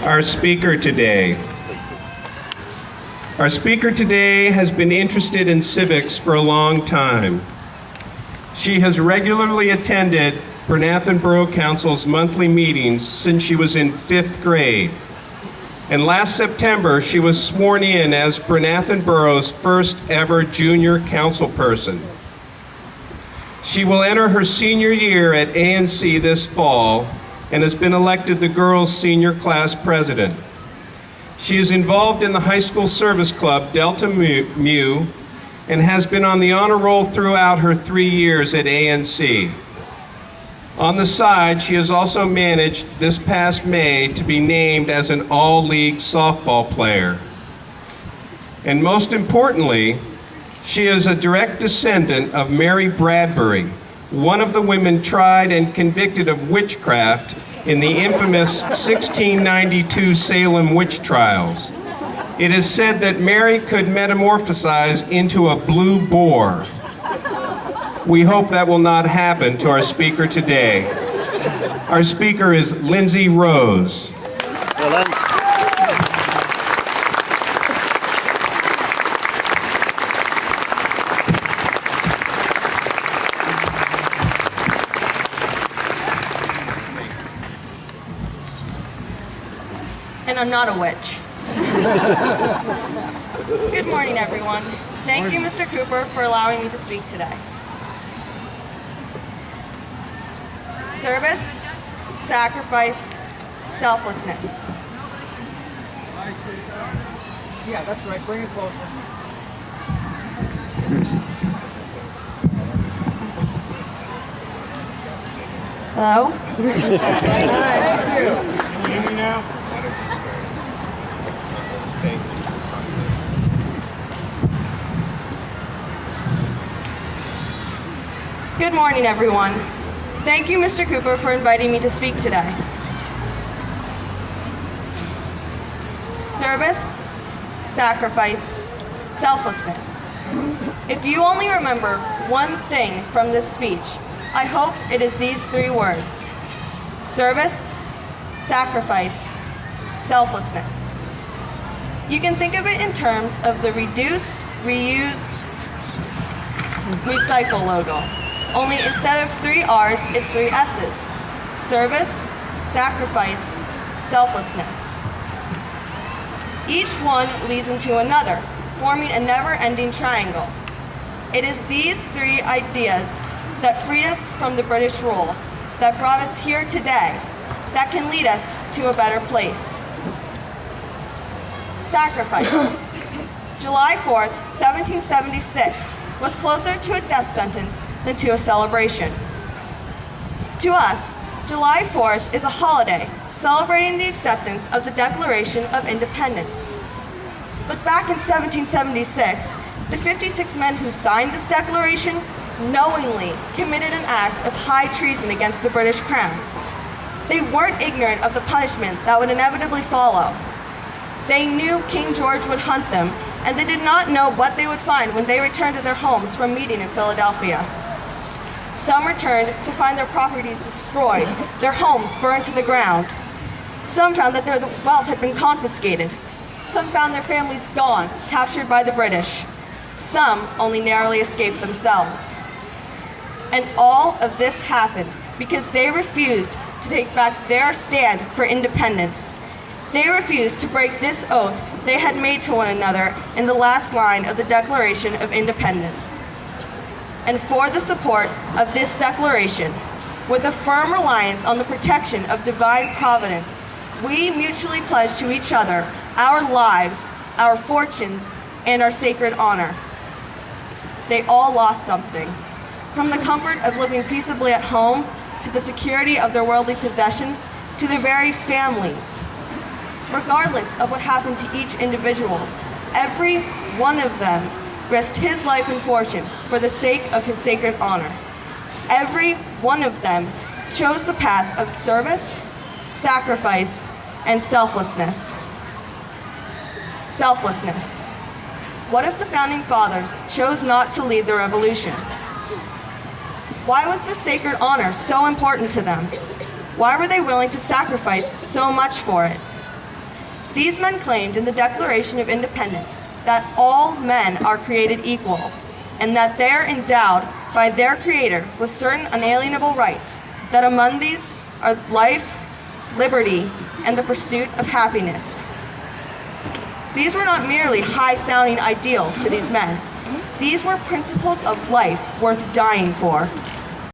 Our speaker today. Our speaker today has been interested in civics for a long time. She has regularly attended Bernathen Borough Council's monthly meetings since she was in 5th grade. And last September, she was sworn in as Bernathen Borough's first ever junior councilperson. She will enter her senior year at ANC this fall and has been elected the girls' senior class president. She is involved in the high school service club, Delta Mu, and has been on the honor roll throughout her 3 years at ANC. On the side, she has also managed this past May to be named as an all-league softball player. And most importantly, she is a direct descendant of Mary Bradbury, one of the women tried and convicted of witchcraft in the infamous 1692 Salem witch trials. It is said that Mary could metamorphosize into a blue boar. We hope that will not happen to our speaker today. Our speaker is Lindsay Rose. And I'm not a witch. Good morning, everyone. Thank you, Mr. Cooper, for allowing me to speak today. Service, sacrifice, selflessness. Yeah, that's right. Bring it closer. Hello? Thank you. Can you hear me now? Good morning, everyone. Thank you, Mr. Cooper, for inviting me to speak today. Service, sacrifice, selflessness. If you only remember one thing from this speech, I hope it is these 3 words: service, sacrifice, selflessness. You can think of it in terms of the reduce, reuse, recycle logo. Only instead of 3 R's, it's 3 S's. Service, sacrifice, selflessness. Each one leads into another, forming a never-ending triangle. It is these 3 ideas that freed us from the British rule, that brought us here today, that can lead us to a better place. Sacrifice. July 4th, 1776 was closer to a death sentence than to a celebration. To us, July 4th is a holiday celebrating the acceptance of the Declaration of Independence. But back in 1776, the 56 men who signed this declaration knowingly committed an act of high treason against the British Crown. They weren't ignorant of the punishment that would inevitably follow. They knew King George would hunt them, and they did not know what they would find when they returned to their homes from meeting in Philadelphia. Some returned to find their properties destroyed, their homes burned to the ground. Some found that their wealth had been confiscated. Some found their families gone, captured by the British. Some only narrowly escaped themselves. And all of this happened because they refused to take back their stand for independence. They refused to break this oath they had made to one another in the last line of the Declaration of Independence. And for the support of this declaration, with a firm reliance on the protection of divine providence, we mutually pledge to each other our lives, our fortunes, and our sacred honor. They all lost something, from the comfort of living peaceably at home, to the security of their worldly possessions, to their very families. Regardless of what happened to each individual, every one of them risked his life and fortune for the sake of his sacred honor. Every one of them chose the path of service, sacrifice, and selflessness. Selflessness. What if the Founding Fathers chose not to lead the revolution? Why was this sacred honor so important to them? Why were they willing to sacrifice so much for it? These men claimed in the Declaration of Independence that all men are created equal, and that they are endowed by their Creator with certain unalienable rights, that among these are life, liberty, and the pursuit of happiness. These were not merely high-sounding ideals to these men. These were principles of life worth dying for.